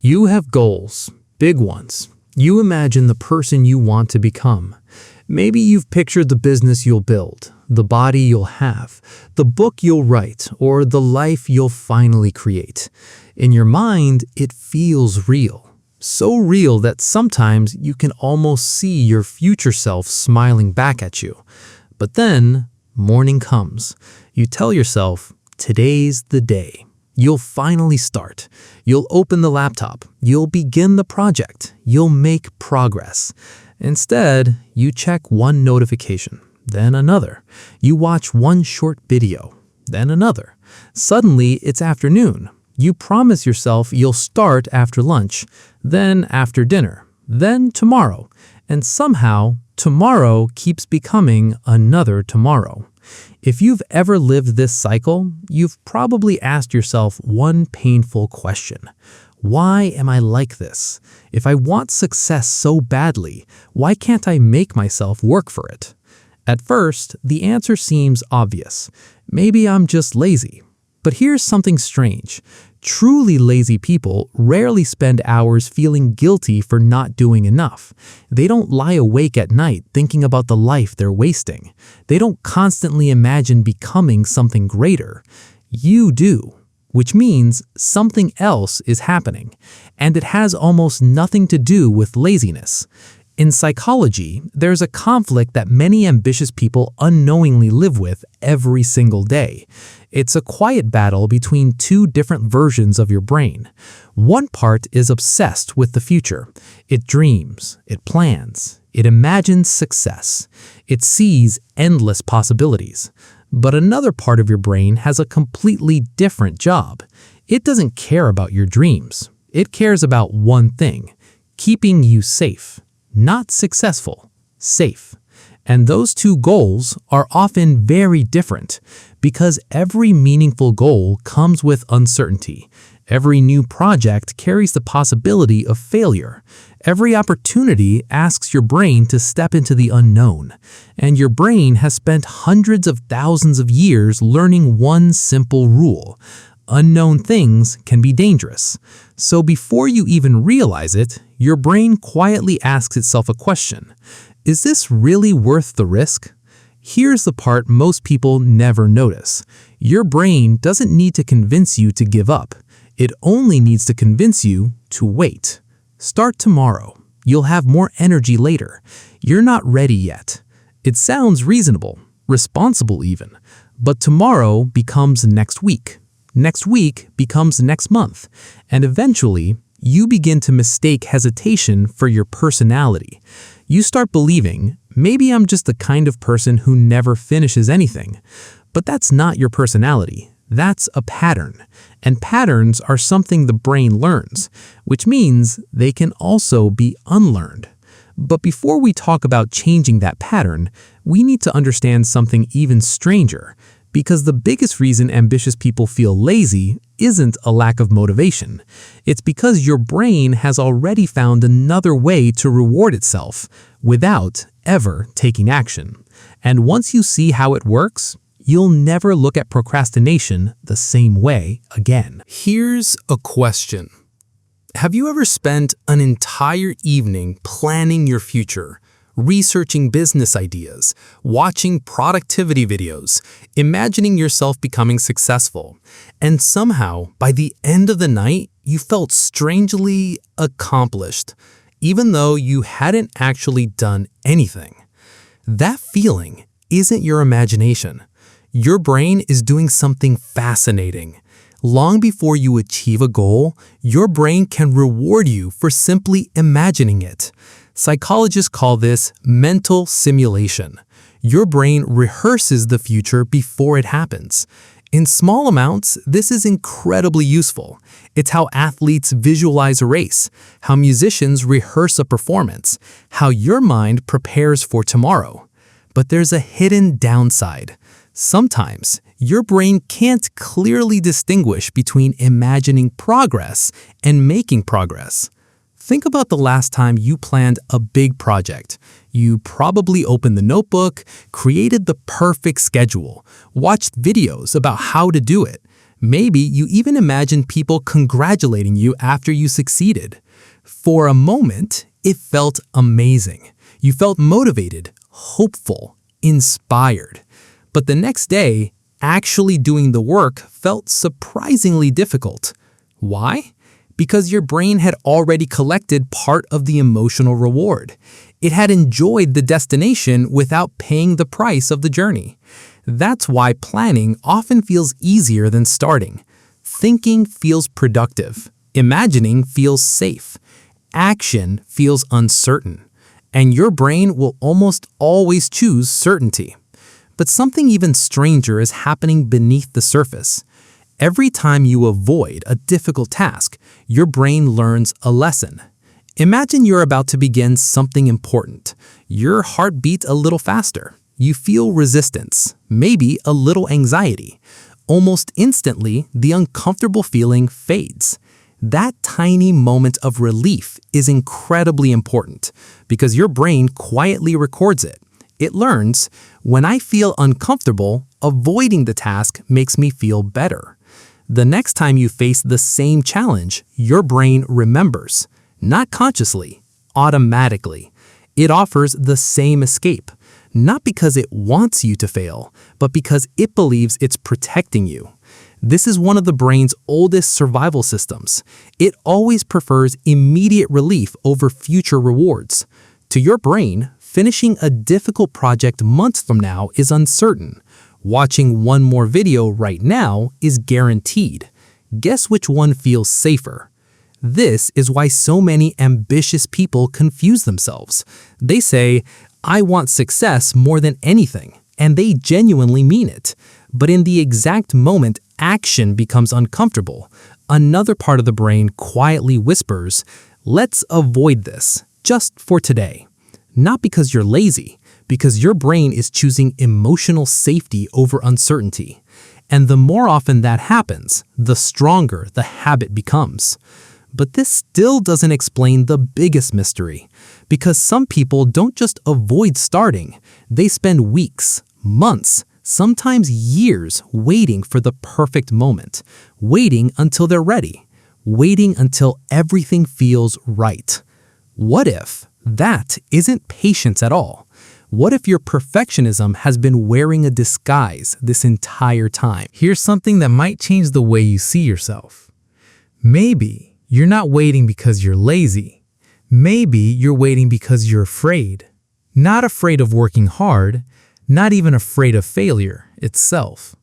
You have goals, big ones. You imagine the person you want to become. Maybe you've pictured the business you'll build, the body you'll have, the book you'll write, or the life you'll finally create. In your mind, it feels real. So real that sometimes you can almost see your future self smiling back at you. But then, morning comes. You tell yourself, today's the day. You'll finally start. You'll open the laptop. You'll begin the project. You'll make progress. Instead, you check one notification, then another. You watch one short video, then another. Suddenly, it's afternoon. You promise yourself you'll start after lunch, then after dinner, then tomorrow. And somehow, tomorrow keeps becoming another tomorrow. If you've ever lived this cycle, you've probably asked yourself one painful question. Why am I like this? If I want success so badly, why can't I make myself work for it? At first, the answer seems obvious. Maybe I'm just lazy. But here's something strange. Truly lazy people rarely spend hours feeling guilty for not doing enough. They don't lie awake at night thinking about the life they're wasting. They don't constantly imagine becoming something greater. You do, which means something else is happening, and it has almost nothing to do with laziness. In psychology, there's a conflict that many ambitious people unknowingly live with every single day. It's a quiet battle between two different versions of your brain. One part is obsessed with the future. It dreams, it plans, it imagines success. It sees endless possibilities. But another part of your brain has a completely different job. It doesn't care about your dreams. It cares about one thing: keeping you safe. Not successful, safe. And those two goals are often very different because every meaningful goal comes with uncertainty. Every new project carries the possibility of failure. Every opportunity asks your brain to step into the unknown. And your brain has spent hundreds of thousands of years learning one simple rule: unknown things can be dangerous. So before you even realize it, your brain quietly asks itself a question. Is this really worth the risk? Here's the part most people never notice. Your brain doesn't need to convince you to give up. It only needs to convince you to wait. Start tomorrow. You'll have more energy later. You're not ready yet. It sounds reasonable, responsible even. But tomorrow becomes next week. Next week becomes next month. And eventually, you begin to mistake hesitation for your personality. You start believing, maybe I'm just the kind of person who never finishes anything. But that's not your personality. That's a pattern. And patterns are something the brain learns, which means they can also be unlearned. But before we talk about changing that pattern, we need to understand something even stranger. Because the biggest reason ambitious people feel lazy isn't a lack of motivation. It's because your brain has already found another way to reward itself without ever taking action. And once you see how it works, you'll never look at procrastination the same way again. Here's a question. Have you ever spent an entire evening planning your future? Researching business ideas, watching productivity videos, imagining yourself becoming successful, and somehow, by the end of the night, you felt strangely accomplished, even though you hadn't actually done anything. That feeling isn't your imagination. Your brain is doing something fascinating. Long before you achieve a goal, your brain can reward you for simply imagining it. Psychologists call this mental simulation. Your brain rehearses the future before it happens. In small amounts, this is incredibly useful. It's how athletes visualize a race, how musicians rehearse a performance, how your mind prepares for tomorrow. But there's a hidden downside. Sometimes, your brain can't clearly distinguish between imagining progress and making progress. Think about the last time you planned a big project. You probably opened the notebook, created the perfect schedule, watched videos about how to do it. Maybe you even imagine people congratulating you after you succeeded. For a moment, it felt amazing. You felt motivated, hopeful, inspired. But the next day, actually doing the work felt surprisingly difficult. Why? Because your brain had already collected part of the emotional reward. It had enjoyed the destination without paying the price of the journey. That's why planning often feels easier than starting. Thinking feels productive. Imagining feels safe. Action feels uncertain. And your brain will almost always choose certainty. But something even stranger is happening beneath the surface. Every time you avoid a difficult task, your brain learns a lesson. Imagine you're about to begin something important. Your heart beats a little faster. You feel resistance, maybe a little anxiety. Almost instantly, the uncomfortable feeling fades. That tiny moment of relief is incredibly important because your brain quietly records it. It learns, when I feel uncomfortable, avoiding the task makes me feel better. The next time you face the same challenge, your brain remembers, not consciously, automatically. It offers the same escape, not because it wants you to fail, but because it believes it's protecting you. This is one of the brain's oldest survival systems. It always prefers immediate relief over future rewards. To your brain, finishing a difficult project months from now is uncertain. Watching one more video right now is guaranteed. Guess which one feels safer? This is why so many ambitious people confuse themselves. They say, I want success more than anything, and they genuinely mean it. But in the exact moment action becomes uncomfortable, another part of the brain quietly whispers, let's avoid this, just for today. Not because you're lazy, because your brain is choosing emotional safety over uncertainty. And the more often that happens, the stronger the habit becomes. But this still doesn't explain the biggest mystery, because some people don't just avoid starting, they spend weeks, months, sometimes years waiting for the perfect moment, waiting until they're ready, waiting until everything feels right. What if that isn't patience at all? What if your perfectionism has been wearing a disguise this entire time? Here's something that might change the way you see yourself. Maybe you're not waiting because you're lazy. Maybe you're waiting because you're afraid. Not afraid of working hard, not even afraid of failure itself.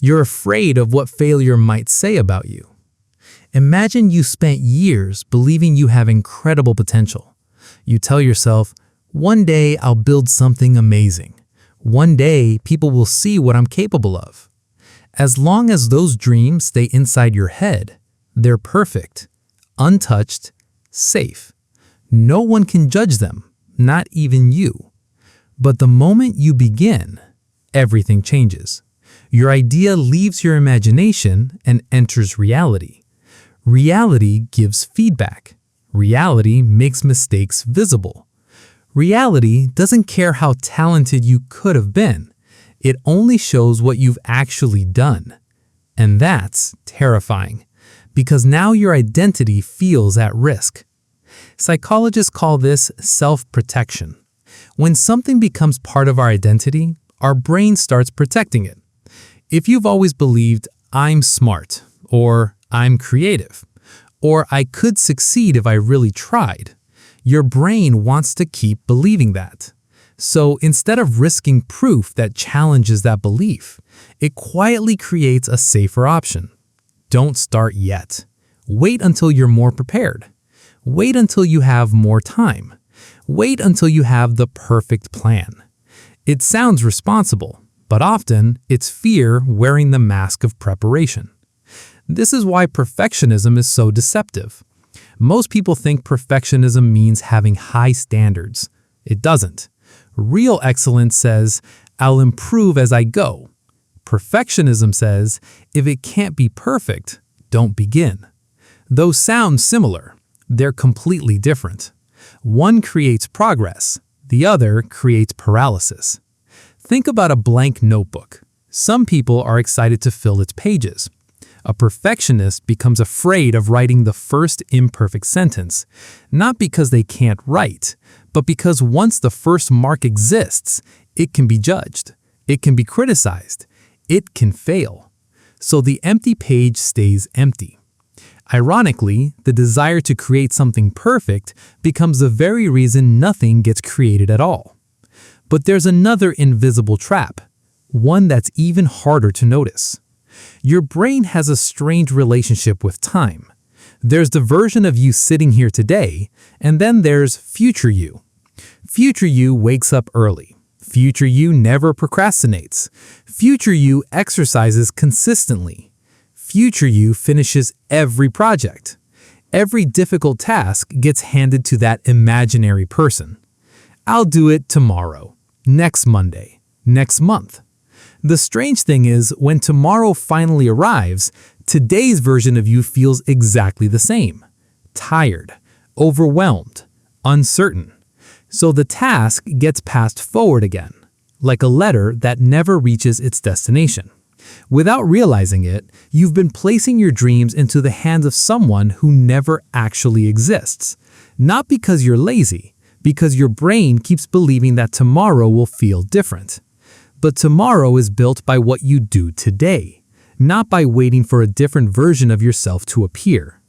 You're afraid of what failure might say about you. Imagine you spent years believing you have incredible potential. You tell yourself, one day I'll build something amazing. One day people will see what I'm capable of. As long as those dreams stay inside your head, they're perfect, untouched, safe. No one can judge them, not even you. But the moment you begin, everything changes. Your idea leaves your imagination and enters reality. Reality gives feedback. Reality makes mistakes visible. Reality doesn't care how talented you could have been. It only shows what you've actually done. And that's terrifying, because now your identity feels at risk. Psychologists call this self-protection. When something becomes part of our identity, our brain starts protecting it. If you've always believed, I'm smart, or I'm creative, or I could succeed if I really tried, your brain wants to keep believing that. So instead of risking proof that challenges that belief, it quietly creates a safer option. Don't start yet. Wait until you're more prepared. Wait until you have more time. Wait until you have the perfect plan. It sounds responsible, but often it's fear wearing the mask of preparation. This is why perfectionism is so deceptive. Most people think perfectionism means having high standards. It doesn't. Real excellence says, I'll improve as I go. Perfectionism says, if it can't be perfect, don't begin. Those sound similar. They're completely different. One creates progress. The other creates paralysis. Think about a blank notebook. Some people are excited to fill its pages. A perfectionist becomes afraid of writing the first imperfect sentence, not because they can't write, but because once the first mark exists, it can be judged, it can be criticized, it can fail. So the empty page stays empty. Ironically, the desire to create something perfect becomes the very reason nothing gets created at all. But there's another invisible trap, one that's even harder to notice. Your brain has a strange relationship with time. There's the version of you sitting here today, and then there's future you. Future you wakes up early. Future you never procrastinates. Future you exercises consistently. Future you finishes every project. Every difficult task gets handed to that imaginary person. I'll do it tomorrow, next Monday, next month. The strange thing is, when tomorrow finally arrives, today's version of you feels exactly the same. Tired, overwhelmed, uncertain. So the task gets passed forward again, like a letter that never reaches its destination. Without realizing it, you've been placing your dreams into the hands of someone who never actually exists. Not because you're lazy, because your brain keeps believing that tomorrow will feel different. But tomorrow is built by what you do today, not by waiting for a different version of yourself to appear.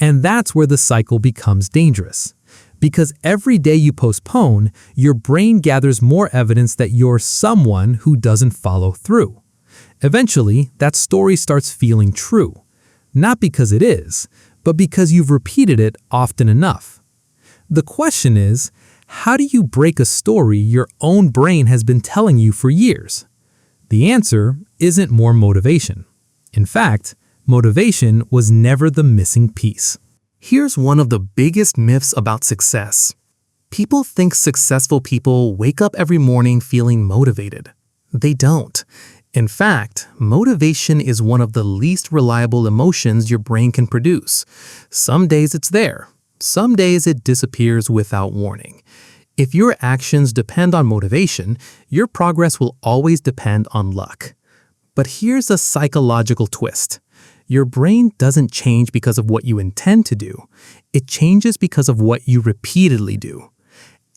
And that's where the cycle becomes dangerous. Because every day you postpone, your brain gathers more evidence that you're someone who doesn't follow through. Eventually, that story starts feeling true, not because it is, but because you've repeated it often enough. The question is, how do you break a story your own brain has been telling you for years? The answer isn't more motivation. In fact, motivation was never the missing piece. Here's one of the biggest myths about success. People think successful people wake up every morning feeling motivated. They don't. In fact, motivation is one of the least reliable emotions your brain can produce. Some days it's there. Some days it disappears without warning. If your actions depend on motivation, your progress will always depend on luck. But here's a psychological twist. Your brain doesn't change because of what you intend to do. It changes because of what you repeatedly do.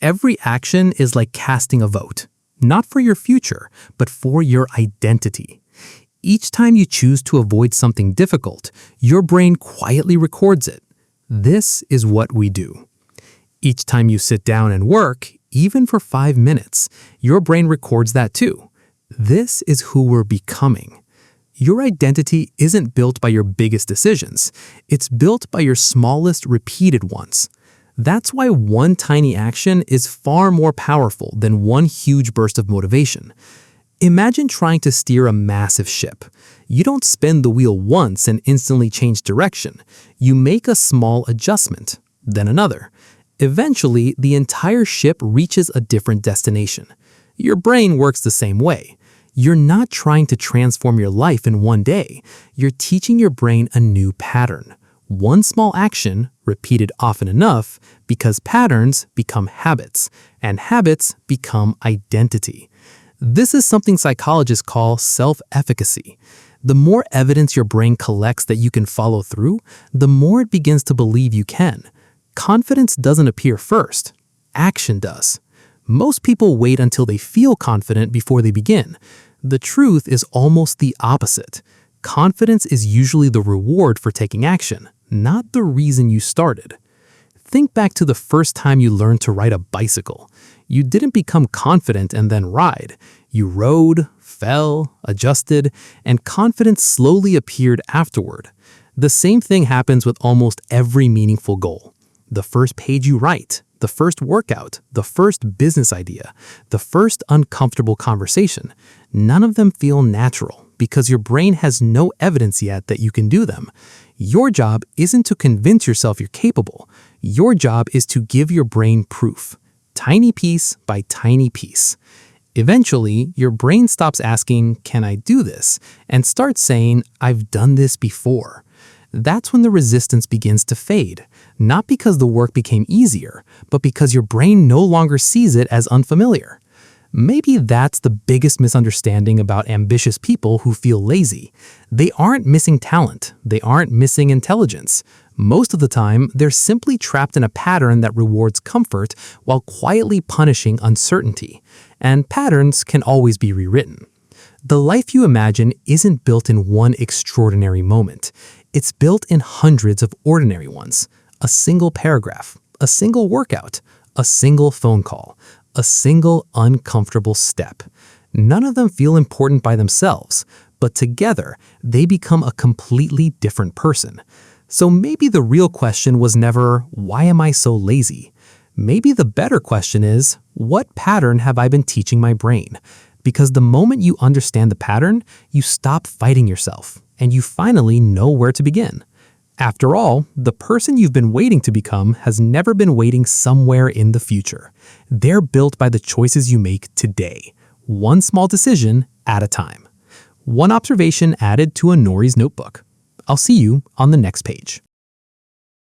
Every action is like casting a vote. Not for your future, but for your identity. Each time you choose to avoid something difficult, your brain quietly records it. This is what we do. Each time you sit down and work, even for 5 minutes, your brain records that too. This is who we're becoming. Your identity isn't built by your biggest decisions. It's built by your smallest repeated ones. That's why one tiny action is far more powerful than one huge burst of motivation. Imagine trying to steer a massive ship. You don't spin the wheel once and instantly change direction. You make a small adjustment, then another. Eventually, the entire ship reaches a different destination. Your brain works the same way. You're not trying to transform your life in one day. You're teaching your brain a new pattern. One small action, repeated often enough, because patterns become habits, and habits become identity. This is something psychologists call self-efficacy. The more evidence your brain collects that you can follow through, the more it begins to believe you can. Confidence doesn't appear first. Action does. Most people wait until they feel confident before they begin. The truth is almost the opposite. Confidence is usually the reward for taking action, not the reason you started. Think back to the first time you learned to ride a bicycle. You didn't become confident and then ride. You rode, fell, adjusted, and confidence slowly appeared afterward. The same thing happens with almost every meaningful goal. The first page you write, the first workout, the first business idea, the first uncomfortable conversation, none of them feel natural because your brain has no evidence yet that you can do them. Your job isn't to convince yourself you're capable. Your job is to give your brain proof, tiny piece by tiny piece. Eventually, your brain stops asking, "Can I do this?" and starts saying, "I've done this before." That's when the resistance begins to fade, not because the work became easier, but because your brain no longer sees it as unfamiliar. Maybe that's the biggest misunderstanding about ambitious people who feel lazy. They aren't missing talent. They aren't missing intelligence. Most of the time, they're simply trapped in a pattern that rewards comfort while quietly punishing uncertainty. And patterns can always be rewritten. The life you imagine isn't built in one extraordinary moment. It's built in hundreds of ordinary ones. A single paragraph, a single workout, a single phone call, a single uncomfortable step. None of them feel important by themselves, but together they become a completely different person. So maybe the real question was never, why am I so lazy? Maybe the better question is, what pattern have I been teaching my brain? Because the moment you understand the pattern, you stop fighting yourself, and you finally know where to begin. After all, the person you've been waiting to become has never been waiting somewhere in the future. They're built by the choices you make today, one small decision at a time. One observation added to Anori's notebook. I'll see you on the next page.